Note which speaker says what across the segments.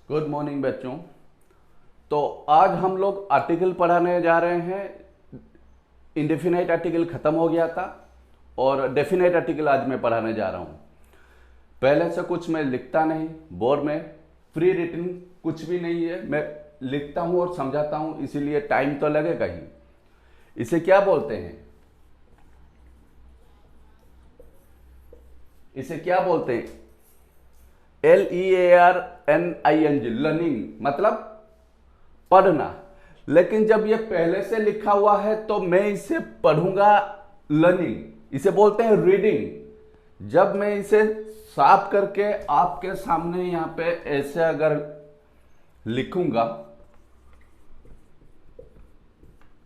Speaker 1: Good morning बच्चों। तो आज हम लोग आर्टिकल पढ़ाने जा रहे हैं। इंडेफिनाइट आर्टिकल खत्म हो गया था और डेफिनाइट आर्टिकल आज मैं पढ़ाने जा रहा हूँ। पहले से कुछ मैं लिखता नहीं बोर्ड में, प्री रिटन कुछ भी नहीं है, मैं लिखता हूँ और समझाता हूँ, इसीलिए टाइम तो लगेगा ही। इसे क्या बोलते हैं? इसे क्या बोलते हैं? LEARNING, लर्निंग मतलब पढ़ना। लेकिन जब ये पहले से लिखा हुआ है तो मैं इसे पढ़ूंगा लर्निंग, इसे बोलते हैं रीडिंग। जब मैं इसे साफ करके आपके सामने यहां पे ऐसे अगर लिखूंगा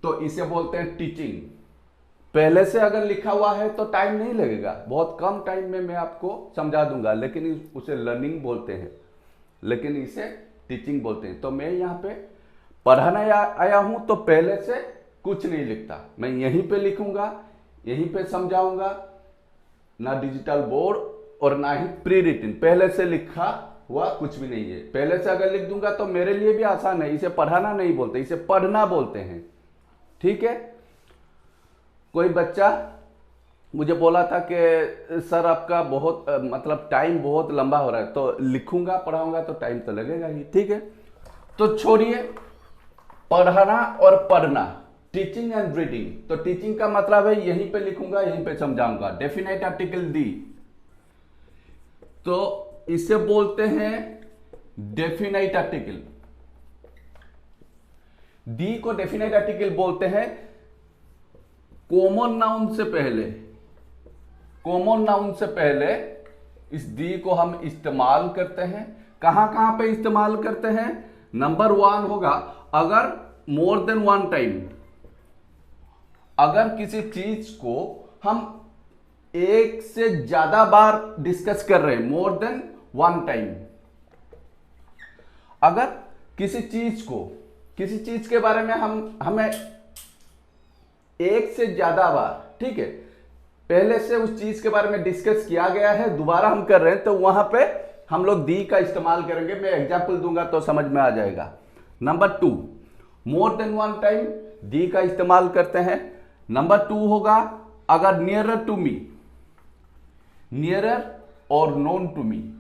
Speaker 1: तो इसे बोलते हैं टीचिंग। पहले से अगर लिखा हुआ है तो टाइम नहीं लगेगा, बहुत कम टाइम में मैं आपको समझा दूंगा, लेकिन उसे लर्निंग बोलते हैं, लेकिन इसे टीचिंग बोलते हैं। तो मैं यहाँ पे पढ़ाने आया हूं तो पहले से कुछ नहीं लिखता, मैं यहीं पे लिखूंगा, यहीं पे समझाऊंगा। ना डिजिटल बोर्ड और ना ही प्री रिटन, पहले से लिखा हुआ कुछ भी नहीं है। पहले से अगर लिख दूंगा तो मेरे लिए भी आसान है। इसे पढ़ाना नहीं बोलते, इसे पढ़ना बोलते हैं। ठीक है। कोई बच्चा मुझे बोला था कि सर आपका बहुत मतलब टाइम बहुत लंबा हो रहा है, तो लिखूंगा पढ़ाऊंगा तो टाइम तो लगेगा ही। ठीक है, तो छोड़िए पढ़ना और पढ़ना, टीचिंग एंड रीडिंग। तो टीचिंग का मतलब है यहीं पे लिखूंगा यहीं पे समझाऊंगा। डेफिनेट आर्टिकल दी, तो इसे बोलते हैं डेफिनेट आर्टिकल। दी को डेफिनेट आर्टिकल बोलते हैं। कॉमन नाउन से पहले, कॉमन नाउन से पहले इस दी को हम इस्तेमाल करते हैं। कहां कहां पे इस्तेमाल करते हैं? नंबर 1 होगा अगर मोर देन वन टाइम, अगर किसी चीज को हम एक से ज्यादा बार डिस्कस कर रहे हैं, मोर देन वन टाइम। अगर किसी चीज को, किसी चीज के बारे में हमें एक से ज्यादा बार, ठीक है, पहले से उस चीज के बारे में डिस्कस किया गया है, दोबारा हम कर रहे हैं, तो वहां पे हम लोग दी का इस्तेमाल करेंगे। मैं एग्जाम्पल दूंगा तो समझ में आ जाएगा। Number 2, more than one time the का इस्तेमाल करते हैं। नंबर 2 होगा अगर नियरर टू मी, नियरर और नोन टू मी,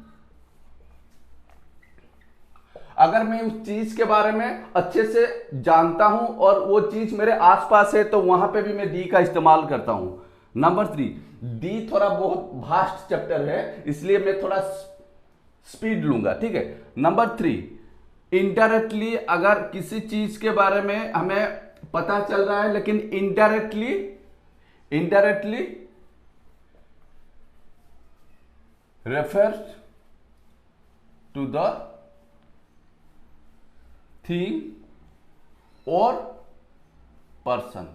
Speaker 1: अगर मैं उस चीज के बारे में अच्छे से जानता हूं और वो चीज मेरे आसपास है तो वहां पे भी मैं दी का इस्तेमाल करता हूं। नंबर 3, दी थोड़ा बहुत भास्ट चैप्टर है, इसलिए मैं थोड़ा स्पीड लूंगा। ठीक है। नंबर 3, इनडायरेक्टली, अगर किसी चीज के बारे में हमें पता चल रहा है लेकिन indirectly, indirectly refers to the thing और पर्सन।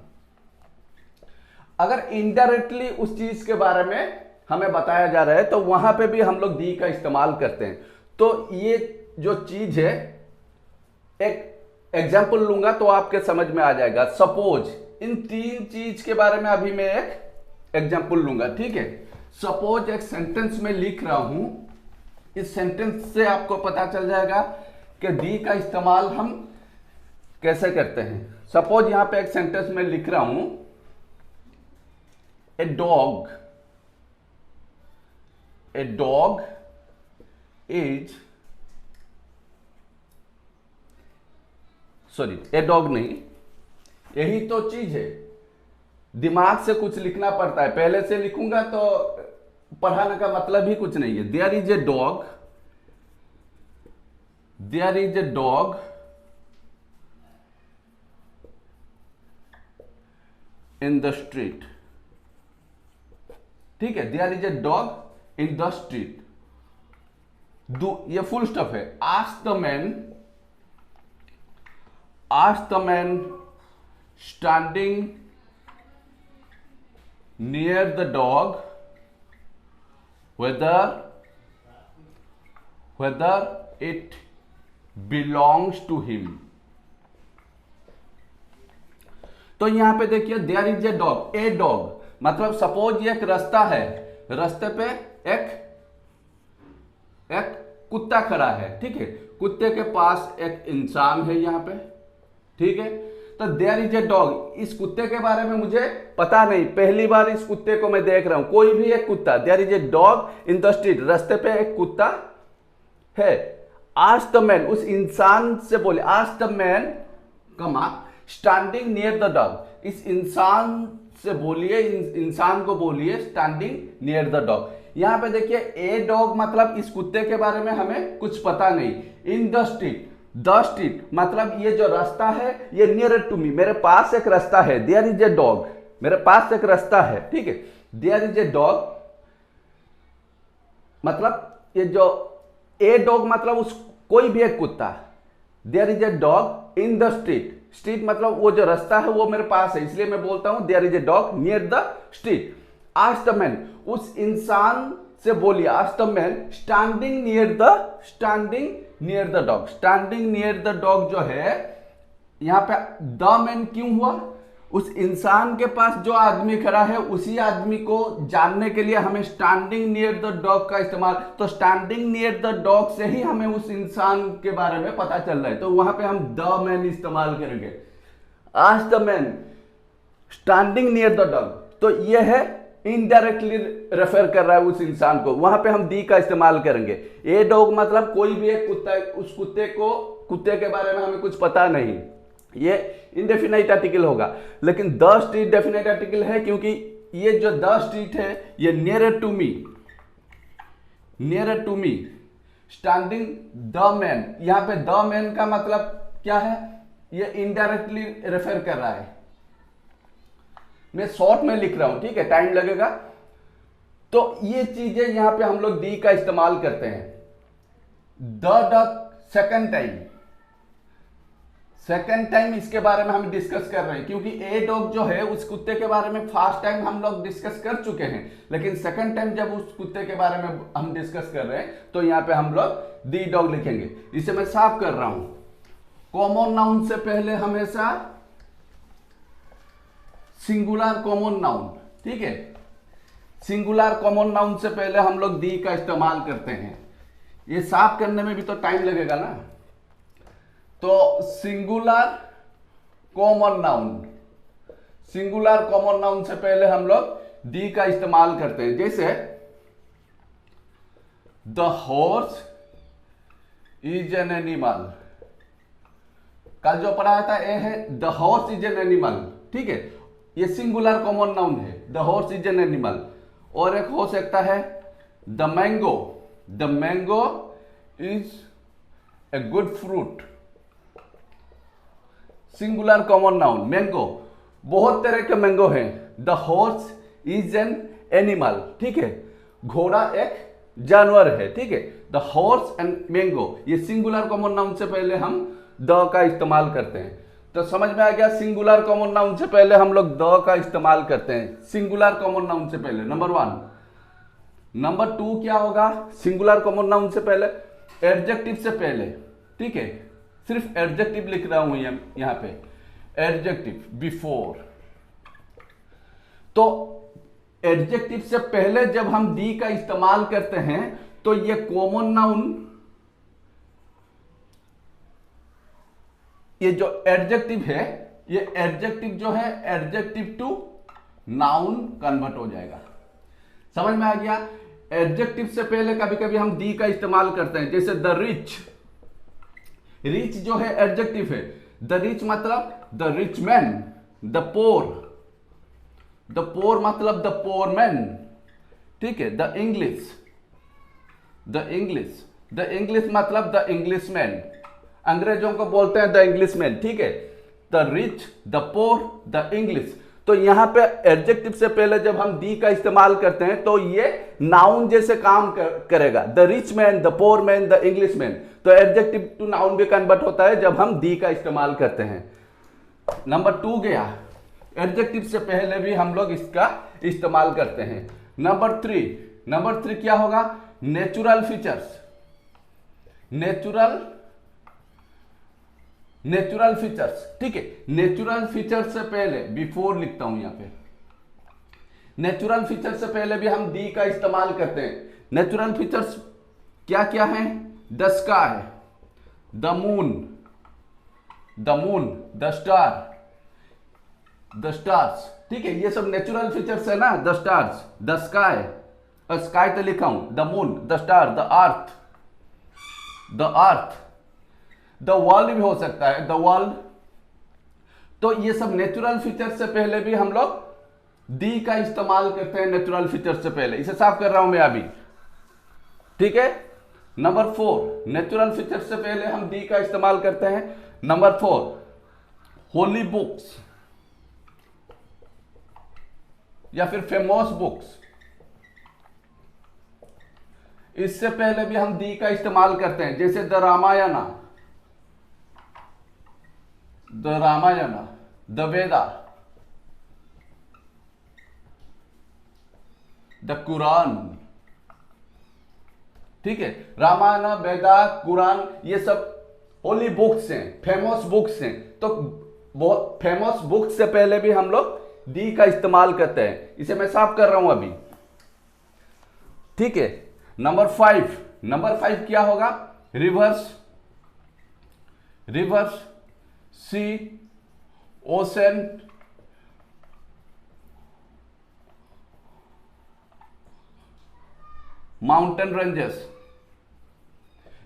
Speaker 1: अगर इनडायरेक्टली उस चीज के बारे में हमें बताया जा रहा है तो वहां पे भी हम लोग दी का इस्तेमाल करते हैं। तो ये जो चीज है, एक एग्जाम्पल लूंगा तो आपके समझ में आ जाएगा। सपोज, इन 3 चीज के बारे में अभी मैं एक एग्जाम्पल लूंगा। ठीक है। सपोज एक सेंटेंस में लिख रहा हूं, इस सेंटेंस से आपको पता चल जाएगा कि दी का इस्तेमाल हम कैसे करते हैं। सपोज यहां पे एक सेंटेंस में लिख रहा हूं, ए dog, a dog is, sorry a dog नहीं, यही तो चीज है। दिमाग से कुछ लिखना पड़ता है, पहले से लिखूंगा तो पढ़ाने का मतलब ही कुछ नहीं है। There is a dog, there is a dog in the street. ठीक है, there is a dog in the street. ये फुल स्टॉप है। Ask the man, ask the man standing near the dog whether it belongs to him। तो यहां पे देखिए, there is a dog, a dog मतलब suppose ये एक रास्ता है, रास्ते पे एक एक कुत्ता खड़ा है, ठीक है, कुत्ते के पास एक इंसान है यहाँ पे, ठीक है। तो देयर इज ए डॉग, इस कुत्ते के बारे में मुझे पता नहीं, पहली बार इस कुत्ते को मैं देख रहा हूं, कोई भी एक कुत्ता, there is a dog in the street, रास्ते पे एक कुत्ता है। आस्क द मैन, उस इंसान से बोले, आस्क द मैन कमा स्टैंडिंग नियर द डॉग, इस इंसान से बोलिए, इंसान को बोलिए स्टैंडिंग नियर द डॉग। यहां पे देखिए ए डॉग मतलब इस कुत्ते के बारे में हमें कुछ पता नहीं। इन द स्ट्रीट, द स्ट्रीट मतलब ये जो रास्ता है ये नियर टू मी, मेरे पास एक रास्ता है। देयर इज ए डॉग, मेरे पास एक रास्ता है, ठीक है। देयर इज ए डॉग मतलब ये जो ए डॉग मतलब उस कोई भी एक कुत्ता। There is a dog in the street, street मतलब वो जो रास्ता है वो मेरे पास है, इसलिए मैं बोलता हूं there is a dog near the street. Ask the man, उस इंसान से बोलिए, ask the man standing near the dog. Standing near the dog जो है यहां पे द मैन क्यों हुआ, उस इंसान के पास जो आदमी खड़ा है उसी आदमी को जानने के लिए हमें स्टैंडिंग नियर द डॉग का इस्तेमाल, तो स्टैंडिंग नियर द डॉग से ही हमें उस इंसान के बारे में पता चल रहा है, तो वहां पे हम द मैन इस्तेमाल करेंगे। Ask the man standing near the dog, तो यह है इनडायरेक्टली रेफर कर रहा है उस इंसान को, वहां पे हम दी का इस्तेमाल करेंगे। ए डॉग मतलब कोई भी एक कुत्ता, उस कुत्ते के बारे में हमें कुछ पता नहीं, ये इनडेफिनाइट आर्टिकल होगा। लेकिन द स्ट्रीट डेफिनाइट आर्टिकल है, क्योंकि ये जो द स्ट्रीट है ये near to me standing the man, यहां पे द मैन का मतलब क्या है, ये इनडायरेक्टली रेफर कर रहा है। मैं शॉर्ट में लिख रहा हूं, ठीक है, टाइम लगेगा। तो ये चीजें यहां पे हम लोग दी का इस्तेमाल करते हैं। द सेकंड टाइम इसके बारे में हम डिस्कस कर रहे हैं, क्योंकि ए डॉग जो है उस कुत्ते के बारे में फर्स्ट टाइम हम लोग डिस्कस कर चुके हैं, लेकिन सेकंड टाइम जब उस कुत्ते के बारे में हम डिस्कस कर रहे हैं तो यहां पे हम लोग दी डॉग लिखेंगे। इसे मैं साफ कर रहा हूं। कॉमन नाउन से पहले हमेशा सिंगुलर कॉमन नाउन, ठीक है, सिंगुलर कॉमन नाउन से पहले हम लोग दी का इस्तेमाल करते हैं। ये साफ करने में भी तो टाइम लगेगा ना, तो सिंगुलर कॉमन नाउन से पहले हम लोग दी का इस्तेमाल करते हैं। जैसे the horse is an animal, कल जो पढ़ाया था ए है the horse is an animal, ठीक है, ये सिंगुलर कॉमन नाउन है, the horse is an animal. और एक हो सकता है the mango is a good fruit, singular common noun. Mango, बहुत तरह के मैंगो हैं। The horse is an animal, ठीक है, घोड़ा एक जानवर है, ठीक है। द हॉर्स एंड मैंगो, ये सिंगुलर कॉमन नाउन से पहले हम द का इस्तेमाल करते हैं। तो समझ में आ गया, सिंगुलर कॉमन नाउन से पहले हम लोग द का इस्तेमाल करते हैं, सिंगुलर कॉमन नाउन से पहले, नंबर 1। नंबर 2 क्या होगा, सिंगुलर कॉमन नाउन से पहले एडजेक्टिव से पहले, ठीक है, सिर्फ एडजेक्टिव लिख रहा हूं यहां पे, एडजेक्टिव बिफोर। तो एडजेक्टिव से पहले जब हम दी का इस्तेमाल करते हैं तो ये कॉमन नाउन, ये जो एडजेक्टिव है, ये एडजेक्टिव जो है एडजेक्टिव टू नाउन कन्वर्ट हो जाएगा। समझ में आ गया। एडजेक्टिव से पहले कभी कभी हम दी का इस्तेमाल करते हैं, जैसे द रिच जो है एडजेक्टिव है, द रिच मतलब the rich man, the poor मतलब द पोर मैन, ठीक है। द इंग्लिश मतलब द इंग्लिशमैन, अंग्रेजों को बोलते हैं द इंग्लिशमैन, ठीक है। The rich, the poor, the English. तो यहां पे एडजेक्टिव से पहले जब हम दी का इस्तेमाल करते हैं तो ये नाउन जैसे काम करेगा, the rich man, the poor man, the Englishman. तो एडजेक्टिव टू नाउन भी कन्वर्ट होता है जब हम दी का इस्तेमाल करते हैं। नंबर 2 गया, एडजेक्टिव से पहले भी हम लोग इसका इस्तेमाल करते हैं। नंबर 3 क्या होगा, नेचुरल फीचर्स। नेचुरल फीचर्स, ठीक है। नेचुरल फीचर्स से पहले, बिफोर लिखता हूं यहां पे, नेचुरल फीचर्स से पहले भी हम दी का इस्तेमाल करते हैं। नेचुरल फीचर्स क्या क्या हैं, the sky, the moon, the star, the stars. ठीक है, ये सब नेचुरल फीचर्स है ना। The stars, the sky, sky तो लिखा हूं, the moon, the star, the earth, the world भी हो सकता है, द वर्ल्ड। तो ये सब नेचुरल फीचर से पहले भी हम लोग दी का इस्तेमाल करते हैं। नेचुरल फीचर से पहले, इसे साफ कर रहा हूं मैं अभी। ठीक है, नंबर 4, नेचुरल फीचर से पहले हम दी का इस्तेमाल करते हैं। नंबर 4, होली बुक्स या फिर फेमस बुक्स, इससे पहले भी हम दी का इस्तेमाल करते हैं। जैसे the Ramayan, the Veda, the Quran. ठीक है, रामायण, वेदा, कुरान, ये सब होली बुक्स हैं, फेमस बुक्स हैं। तो बहुत फेमस बुक्स से पहले भी हम लोग दी का इस्तेमाल करते हैं। इसे मैं साफ कर रहा हूं अभी। ठीक है, नंबर 5 क्या होगा? रिवर्स, सी, ओशन, माउंटेन रेंजेस,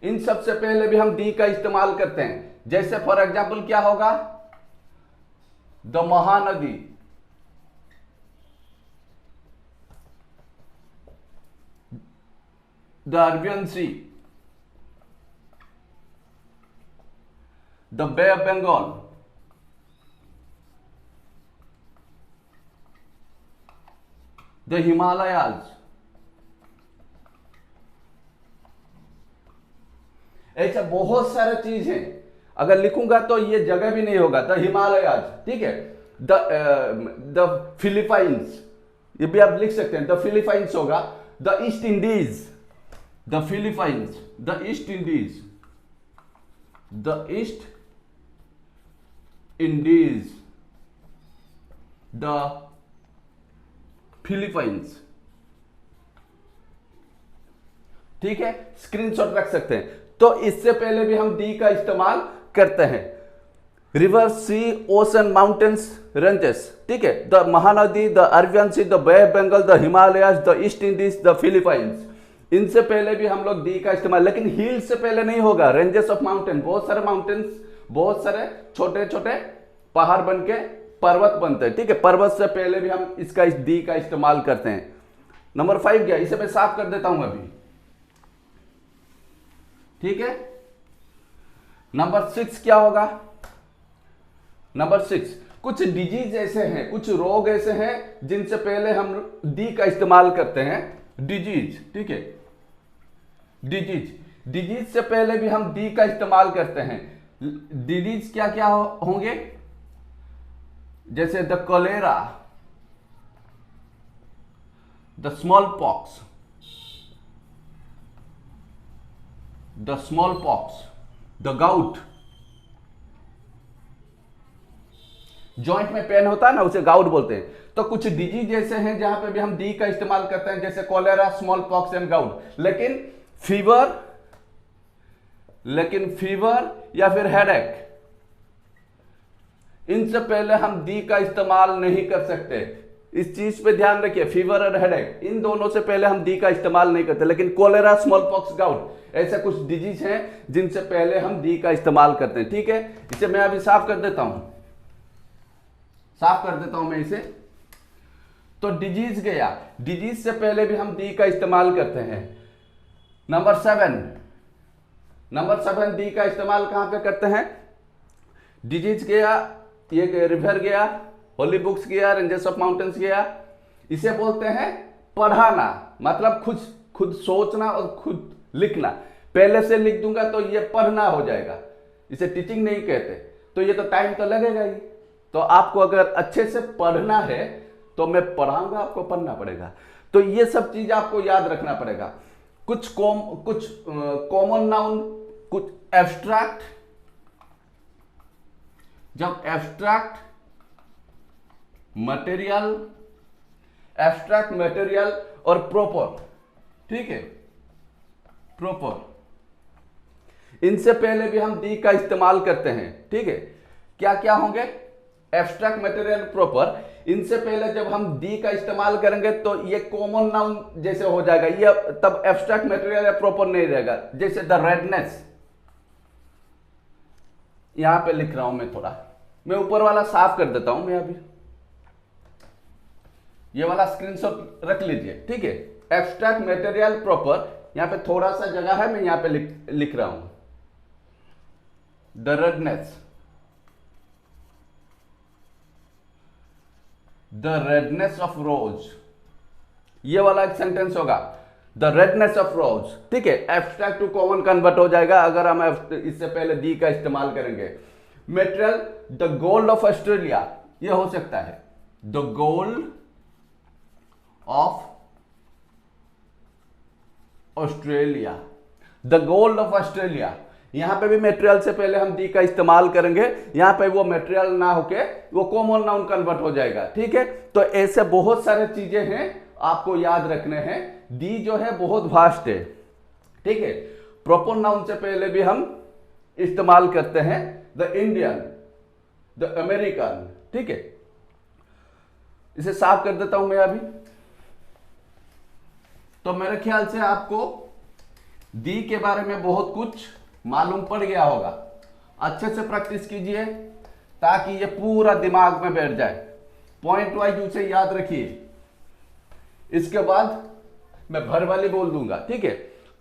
Speaker 1: इन सब से पहले भी हम दी का इस्तेमाल करते हैं। जैसे फॉर एग्जाम्पल क्या होगा? The Mahanadi, the Arabian Sea, the Bay of Bengal, the Himalayas. ऐसा बहुत सारे चीज हैं, अगर लिखूंगा तो ये जगह भी नहीं होगा। द हिमालयाज, ठीक है, द फिलीपाइंस, ये भी आप लिख सकते हैं। द फिलीपाइंस होगा। The East Indies, the Philippines, the East Indies, the East Indies, the Philippines. ठीक है, स्क्रीनशॉट रख सकते हैं। तो इससे पहले भी हम दी का इस्तेमाल करते हैं। River, sea, ocean, mountains, ranges. ठीक है, the Mahanadi, the Arabian Sea, the Bay of Bengal, the Himalayas, the East Indies, the Philippines, इनसे पहले भी हम लोग दी का इस्तेमाल, लेकिन हिल से पहले नहीं होगा। रेंजेस ऑफ माउंटेन, बहुत सारे माउंटेन्स, बहुत सारे छोटे छोटे पहाड़ बन के पर्वत बनते हैं। ठीक है, पर्वत से पहले भी हम इसका दी का इस्तेमाल करते हैं। नंबर 5 गया, इसे मैं साफ कर देता हूं अभी। ठीक है, नंबर 6 क्या होगा? नंबर 6, कुछ डिजीज ऐसे हैं, कुछ रोग ऐसे हैं जिनसे पहले हम दी का इस्तेमाल करते हैं। डिजीज, ठीक है, डिजीज से पहले भी हम दी का इस्तेमाल करते हैं। डिजीज क्या क्या होंगे? जैसे the cholera, the small pox, the gout. Joint में पेन होता है ना, उसे गाउट बोलते हैं। तो कुछ डिजीज ऐसे हैं जहां पे भी हम दी का इस्तेमाल करते हैं, जैसे cholera, small pox and gout. लेकिन फीवर या फिर हेडेक, इनसे पहले हम दी का इस्तेमाल नहीं कर सकते। इस चीज पे ध्यान रखिए, फीवर और हेडेक, इन दोनों से पहले हम दी का इस्तेमाल नहीं करते। लेकिन कॉलेरा, स्मॉल पॉक्स, गाउट, ऐसे कुछ डिजीज हैं जिनसे पहले हम दी का इस्तेमाल करते हैं। ठीक है, इसे मैं अभी साफ कर देता हूं मैं इसे। तो डिजीज गया, डिजीज से पहले भी हम दी का इस्तेमाल करते हैं। नंबर 7 दी का इस्तेमाल कहां पे करते हैं? डिजीज गया, ये रिवर गया, होली बुक्स गया, रेंजेस ऑफ माउंटेन्स गया। इसे बोलते हैं पढ़ाना, मतलब खुद सोचना और खुद लिखना। पहले से लिख दूंगा तो ये पढ़ना हो जाएगा, इसे टीचिंग नहीं कहते। तो ये तो टाइम तो लगेगा ही। तो आपको अगर अच्छे से पढ़ना है तो मैं पढ़ाऊंगा, आपको पढ़ना पड़ेगा। तो ये सब चीज आपको याद रखना पड़ेगा। कुछ कॉमन नाउन, कुछ एब्स्ट्रैक्ट। जब एब्स्ट्रैक्ट मटेरियल और प्रॉपर, ठीक है, प्रॉपर, इनसे पहले भी हम दी का इस्तेमाल करते हैं, ठीक है। क्या क्या होंगे? एब्स्ट्रैक्ट मटेरियल प्रॉपर, इनसे पहले जब हम दी का इस्तेमाल करेंगे तो ये कॉमन नाउन जैसे हो जाएगा, ये तब एब्स्ट्रैक्ट मटेरियल प्रॉपर नहीं रहेगा। जैसे द रेडनेस, यहां पे लिख रहा हूं मैं, थोड़ा मैं ऊपर वाला साफ कर देता हूं मैं अभी, ये वाला स्क्रीनशॉट रख लीजिए, ठीक है। एब्स्ट्रैक्ट मटेरियल प्रॉपर, यहां पे थोड़ा सा जगह है, मैं यहां पे लिख रहा हूं the redness, the redness of रोज, ये वाला एक सेंटेंस होगा, द रेडनेस ऑफ रोज, ठीक है। एब्स्ट्रैक्ट टू कॉमन कन्वर्ट हो जाएगा अगर हम इससे पहले दी का इस्तेमाल करेंगे। Material, the gold of Australia, ये हो सकता है the gold of Australia, the gold of Australia, यहां पे भी मटेरियल से पहले हम दी का इस्तेमाल करेंगे, यहां पे वो मटेरियल ना होके वो कॉमन नाउन कन्वर्ट हो जाएगा, ठीक है। तो ऐसे बहुत सारे चीजें हैं आपको याद रखने हैं। दी जो है बहुत वास्ट है, ठीक है। प्रॉपर नाउन से पहले भी हम इस्तेमाल करते हैं द इंडियन, द अमेरिकन, ठीक है। इसे साफ कर देता हूं मैं अभी। तो मेरे ख्याल से आपको दी के बारे में बहुत कुछ मालूम पड़ गया होगा। अच्छे से प्रैक्टिस कीजिए ताकि ये पूरा दिमाग में बैठ जाए, पॉइंट वाइज उसे याद रखिए। इसके बाद मैं भर वाली बोल दूंगा, ठीक है।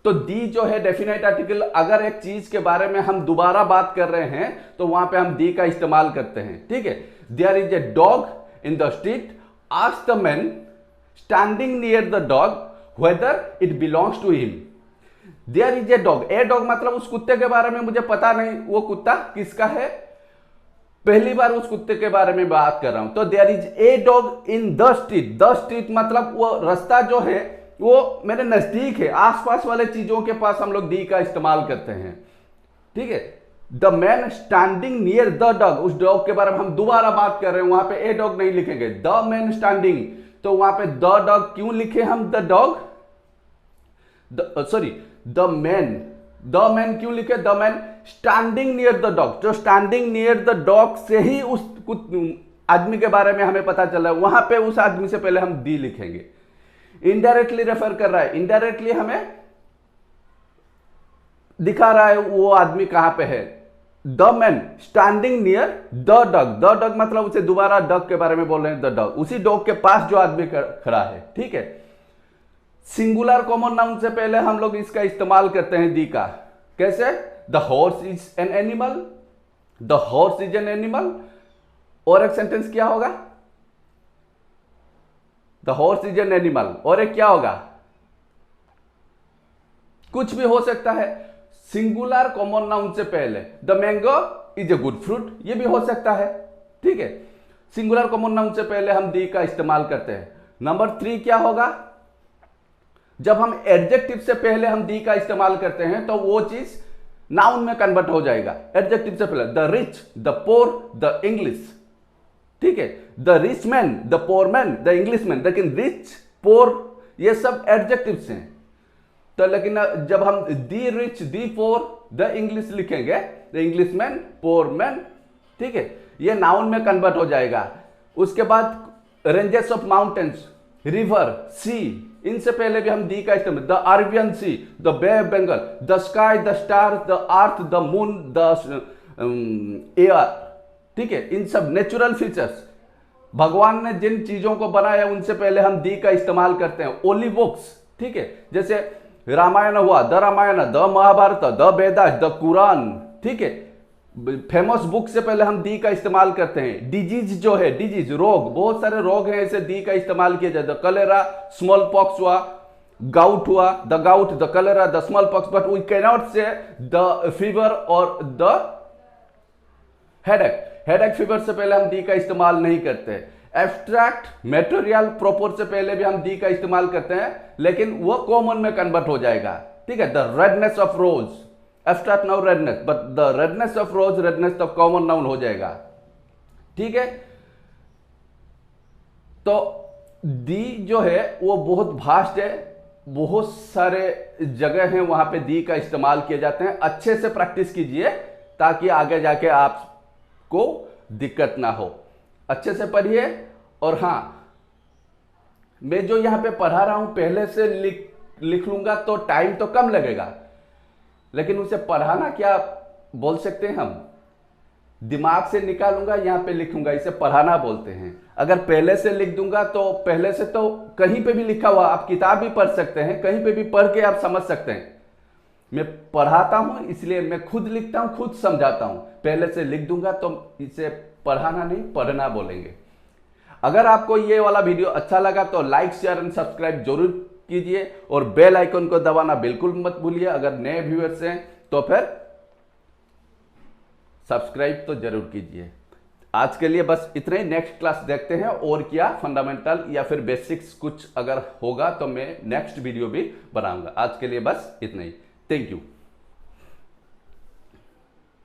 Speaker 1: तो दी जो है डेफिनेट आर्टिकल, अगर एक चीज के बारे में हम दोबारा बात कर रहे हैं तो वहां पे हम दी का इस्तेमाल करते हैं, ठीक है। There is a dog in the street, ask the man standing near the dog whether it belongs to him. There is a dog, a dog मतलब उस कुत्ते के बारे में मुझे पता नहीं वो कुत्ता किसका है, पहली बार उस कुत्ते के बारे में बात कर रहा हूं। तो there is a dog in the street, the street मतलब वो रास्ता जो है वो मेरे नजदीक है, आसपास वाले चीजों के पास हम लोग दी का इस्तेमाल करते हैं, ठीक है। The man standing near the dog, उस डॉग के बारे में हम दोबारा बात कर रहे हैं, वहां पे ए डॉग नहीं लिखेंगे, द मैन स्टैंडिंग। तो वहां पे द डॉग क्यों लिखे हम, the dog, sorry the man क्यों लिखे, the man standing near the dog. जो स्टैंडिंग नियर द डॉग से ही उस आदमी के बारे में हमें पता चला है, वहां पे उस आदमी से पहले हम दी लिखेंगे। इनडायरेक्टली रेफर कर रहा है, इनडायरेक्टली हमें दिखा रहा है वो आदमी कहां पे है। The man standing near the dog, the dog मतलब उसे दोबारा डॉग के बारे में बोल रहे हैं, द डॉग, उसी डॉग के पास जो आदमी खड़ा है, ठीक है। सिंगुलर कॉमन नाउन से पहले हम लोग इसका इस्तेमाल करते हैं दी का, कैसे, the horse is an animal, the horse is an animal. और एक सेंटेंस क्या होगा, the horse is an animal, और एक क्या होगा, कुछ भी हो सकता है सिंगुलर कॉमन नाउन से पहले। The mango is a good fruit, ये भी हो सकता है, ठीक है। सिंगुलर कॉमन नाउन से पहले हम दी का इस्तेमाल करते हैं। नंबर 3 क्या होगा, जब हम एडजेक्टिव से पहले हम दी का इस्तेमाल करते हैं तो वो चीज नाउन में कन्वर्ट हो जाएगा। एडजेक्टिव से पहले the rich, the poor, the English, ठीक है। The rich man, the poor man, the English man, लेकिन रिच, पोर ये सब एडजेक्टिव्स हैं। तो लेकिन जब हम the rich, the poor, the English लिखेंगे, the English man, poor man, ठीक है, ये नाउन में कन्वर्ट हो जाएगा। उसके बाद ranges of mountains, river, sea, इनसे पहले भी हम दी का इस्तेमाल, the Arabian Sea, the Bay of Bengal, the sky, the star, the earth, the moon, the air, ठीक है। इन सब नेचुरल फीचर्स, भगवान ने जिन चीजों को बनाया उनसे पहले हम दी का इस्तेमाल करते हैं। ओली बुक्स, ठीक है, जैसे रामायण हुआ, the Ramayan, the Mahabharat, the Vedas, the Quran, ठीक है। फेमस बुक से पहले हम दी का इस्तेमाल करते हैं। डिजीज जो है, डिजीज रोग, बहुत सारे रोग हैं ऐसे दी का इस्तेमाल किया जाता है। कलेरा, स्मॉल पॉक्स हुआ, गाउट हुआ, the gout, the cholera, the small pox, but we can not say the fever और द हेडेक। हेडेक, फीवर से पहले हम दी का इस्तेमाल नहीं करते। एब्स्ट्रैक्ट मटेरियल प्रॉपर से पहले भी हम दी का इस्तेमाल करते हैं, लेकिन वो कॉमन में कन्वर्ट हो जाएगा, ठीक है। The redness of rose, abstract noun redness, but the redness of rose, redness तो कॉमन नाउन हो जाएगा, ठीक है। तो दी जो है वो बहुत वास्ट है, बहुत सारे जगह हैं वहां पे दी का इस्तेमाल किए जाते हैं। अच्छे से प्रैक्टिस कीजिए ताकि आगे जाके आपको दिक्कत ना हो। अच्छे से पढ़िए। और हाँ, मैं जो यहां पे पढ़ा रहा हूं पहले से लिख लूंगा तो टाइम तो कम लगेगा, लेकिन उसे पढ़ाना क्या बोल सकते हैं हम, दिमाग से निकालूंगा यहां पे लिखूंगा, इसे पढ़ाना बोलते हैं। अगर पहले से लिख दूंगा तो पहले से तो कहीं पे भी लिखा हुआ, आप किताब भी पढ़ सकते हैं, कहीं पे भी पढ़ के आप समझ सकते हैं। मैं पढ़ाता हूं इसलिए मैं खुद लिखता हूं, खुद समझाता हूं। पहले से लिख दूंगा तो इसे पढ़ाना नहीं, पढ़ना बोलेंगे। अगर आपको ये वाला वीडियो अच्छा लगा तो लाइक, शेयर एंड सब्सक्राइब जरूर कीजिए और बेल आइकन को दबाना बिल्कुल मत भूलिए। अगर नए व्यूअर्स हैं तो फिर सब्सक्राइब तो जरूर कीजिए। आज के लिए बस इतना ही। नेक्स्ट क्लास देखते हैं और क्या फंडामेंटल या फिर बेसिक्स कुछ अगर होगा तो मैं नेक्स्ट वीडियो भी बनाऊंगा। आज के लिए बस इतना ही। Thank you.